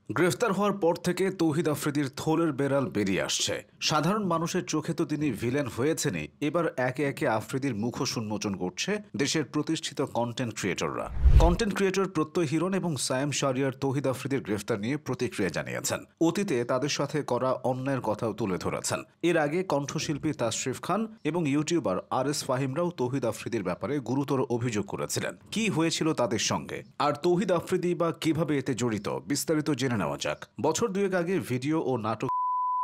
গ্রেফতার হওয়ার পর থেকে তৌহিদ আফ্রিদির থোলের বেড়াল বেরিয়ে আসছে। সাধারণ মানুষের চোখে তো তিনি ভিলেন হয়েছেনই, এবার একে একে আফ্রিদির মুখোশ উন্মোচন করছে দেশের প্রতিষ্ঠিত কন্টেন্ট ক্রিয়েটররা। কন্টেন্ট ক্রিয়েটর প্রত্যয় হিরণ এবং সায়েম শাহরিয়ার তৌহিদ আফ্রিদির গ্রেফতার নিয়ে প্রতিক্রিয়া জানিয়েছেন। অতীতে তাদের সাথে করা অন্যায়ের কথাও তুলে ধরেছেন। এর আগে কণ্ঠশিল্পী তাশরিফ খান এবং ইউটিউবার RS ফাহিমরাও তৌহিদ আফ্রিদির ব্যাপারে গুরুতর অভিযোগ করেছিলেন। কি হয়েছিল তাদের সঙ্গে, আর তৌহিদ আফ্রিদি বা কিভাবে এতে জড়িত, বিস্তারিত জেনে নেওয়া যাক। বছর দুয়েক আগে ভিডিও ও নাটক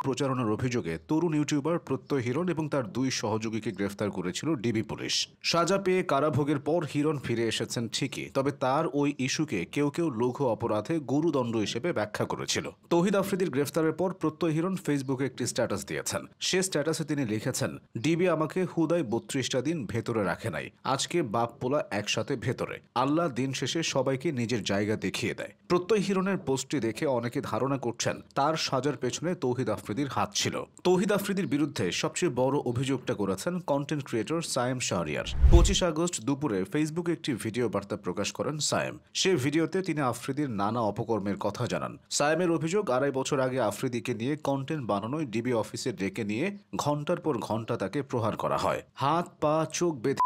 প্রচারণার অভিযোগে তরুণ ইউটিউবার প্রত্যয় হিরণ এবং তার দুই সহযোগীকে গ্রেফতার করেছিল ডিবি পুলিশ। সাজা পেয়ে কারাভোগের পর হিরণ ফিরে এসেছেন ঠিকই, তবে তার ওই ইস্যুকে কেউ কেউ লঘু অপরাধে গুরুদণ্ড হিসেবে ব্যাখ্যা করেছিল। তৌহিদ আফ্রিদির গ্রেফতারের পর প্রত্যয় হিরণ ফেসবুকে একটি স্ট্যাটাস দিয়েছেন। সে স্ট্যাটাসে তিনি লিখেছেন, ডিবি আমাকে হুদায় 32টা দিন ভেতরে রাখে নাই, আজকে বাপ পোলা একসাথে ভেতরে। আল্লাহ দিন শেষে সবাইকে নিজের জায়গা দেখিয়ে দেয়। প্রত্যয় হিরণের পোস্টটি দেখে অনেকে ধারণা করছেন তার সাজার পেছনে তৌহিদ আফ্রিদির হাত ছিল। তৌহিদ আফ্রিদির বিরুদ্ধে সবচেয়ে বড় অভিযোগটা করেছেন content creator Sayem Shahriar. 25 August দুপুরে ফেসবুকে একটি ভিডিও বার্তা প্রকাশ করেন সায়েম। সে ভিডিওতে তিনি আফ্রিদির নানা অপকর্মের কথা জানান। সায়েমের অভিযোগ, 2.5 বছর আগে আফ্রিদিকে নিয়ে কন্টেন্ট বানানোয় ডিবি অফিসে ডেকে নিয়ে ঘন্টার পর ঘন্টা তাকে প্রহার করা হয়, হাত পা চোখ বেঁধে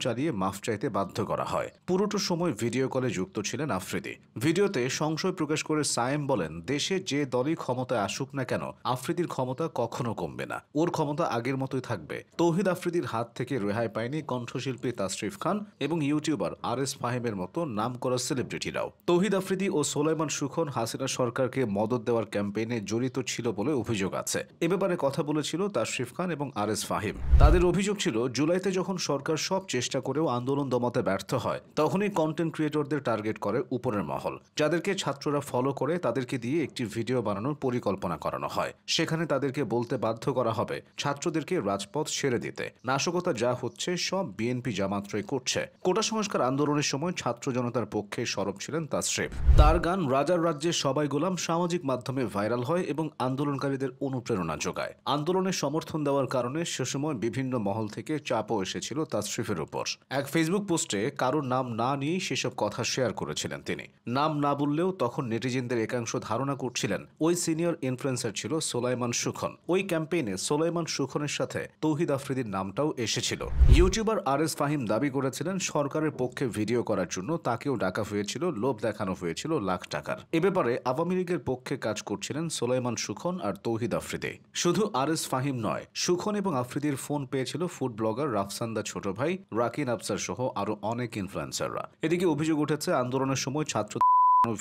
চালিয়ে মাফ চাইতে বাধ্য করা হয়। পুরোটা সময় ভিডিও কলে যুক্ত ছিলেন আফ্রিদি। ভিডিওতে সংশয় প্রকাশ করে সায়েম বলেন, দেশে যে দলই ক্ষমতায় আসুক না কেন, আফ্রিদির ক্ষমতা কখনো কমবে না, ওর ক্ষমতা আগের মতোই থাকবে। তৌহিদ আফ্রিদির হাত থেকে রেহাই পায়নি কণ্ঠশিল্পী তাশরিফ খান এবং ইউটিউবার RS ফাহিমের মতো নামকরা সেলিব্রিটিরাও। তৌহিদ আফ্রিদি ও সোলাইমান সুখন হাসিনা সরকারকে মদদ দেওয়ার ক্যাম্পেইনে জড়িত ছিল বলে অভিযোগ আছে। এ ব্যাপারে কথা বলেছিল তাশরিফ খান এবং RS ফাহিম। তাদের অভিযোগ ছিল, জুলাইতে যখন সরকার সব চেষ্টা করেও আন্দোলন দমাতে ব্যর্থ হয়, তখনই কন্টেন্ট ক্রিয়েটরদের টার্গেট করে উপরের মহল। যাদেরকে ছাত্ররা ফলো করে তাদেরকে দিয়ে একটি ভিডিও বানানোর পরিকল্পনা করানো হয়। সেখানে তাদেরকে বলতে বাধ্য করা হবে ছাত্রদেরকে রাজপথ ছেড়ে দিতে। নাশকতা যা হচ্ছে সব বিএনপি জামাতরাই করছে। কোটা সংস্কার আন্দোলনের সময় ছাত্র জনতার পক্ষে সরব ছিলেন তাশরিফ। তার গান রাজার রাজ্যে সবাই গোলাম সামাজিক মাধ্যমে ভাইরাল হয় এবং আন্দোলনকারীদের অনুপ্রেরণা যোগায়। আন্দোলনের সমর্থন দেওয়ার কারণে সে সময় বিভিন্ন মহল থেকে চাপও এসেছিল তাশরিফের উপর। এক ফেসবুক পোস্টে কারোর নাম না নিয়েই সেসব কথা শেয়ার করেছিলেন তিনি। নাম না বললেও তখন নেটিজেনদের একাংশ ধারণা করছিলেন ওই সিনিয়র ইনফ্লুয়েন্সার ছিল সোলাইমান সুখন। ওই ক্যাম্পেইনে সোলাইমান সুখনের সাথে তৌহিদ আফ্রিদির নামটাও এসেছিল। ইউটিউবার RS ফাহিম দাবি করেছিলেন সরকারের পক্ষে ভিডিও করার জন্য তাকেও ডাকা হয়েছিল, লোভ দেখানো হয়েছিল লাখ টাকার। এ ব্যাপারে আওয়ামী লীগের পক্ষে কাজ করছিলেন সোলাইমান সুখন আর তৌহিদ আফ্রিদি। শুধু RS ফাহিম নয়, সুখন এবং আফ্রিদির ফোন পেয়েছিল ফুড ব্লগার রাফসান্দা ছোট ভাই, রাকিন আফসার সহ আরো অনেক ইনফ্লুয়েন্সাররা। এদিকে অভিযোগ উঠেছে আন্দোলনের সময় ছাত্র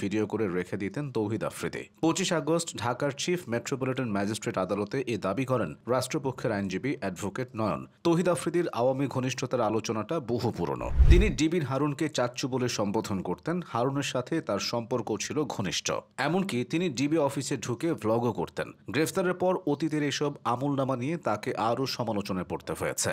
ভিডিও করে রেখে দিতেন তৌহিদ আফ্রিদি। 25 আগস্ট ঢাকার চিফ মেট্রোপলিটন ম্যাজিস্ট্রেট আদালতে এ দাবি করেন রাষ্ট্রপক্ষের আইনজীবী অ্যাডভোকেট নয়ন। তৌহিদ আফ্রিদির আওয়ামী ঘনিষ্ঠতার আলোচনাটা বহু পুরনো। তিনি ডিবির হারুনকে চাচ্চু বলে সম্বোধন করতেন। হারুনের সাথে তার সম্পর্ক ছিল ঘনিষ্ঠ, এমনকি তিনি ডিবি অফিসে ঢুকে ভ্লগও করতেন। গ্রেফতারের পর অতীতের এসব আমলনামা নিয়ে তাকে আরও সমালোচনায় পড়তে হয়েছে।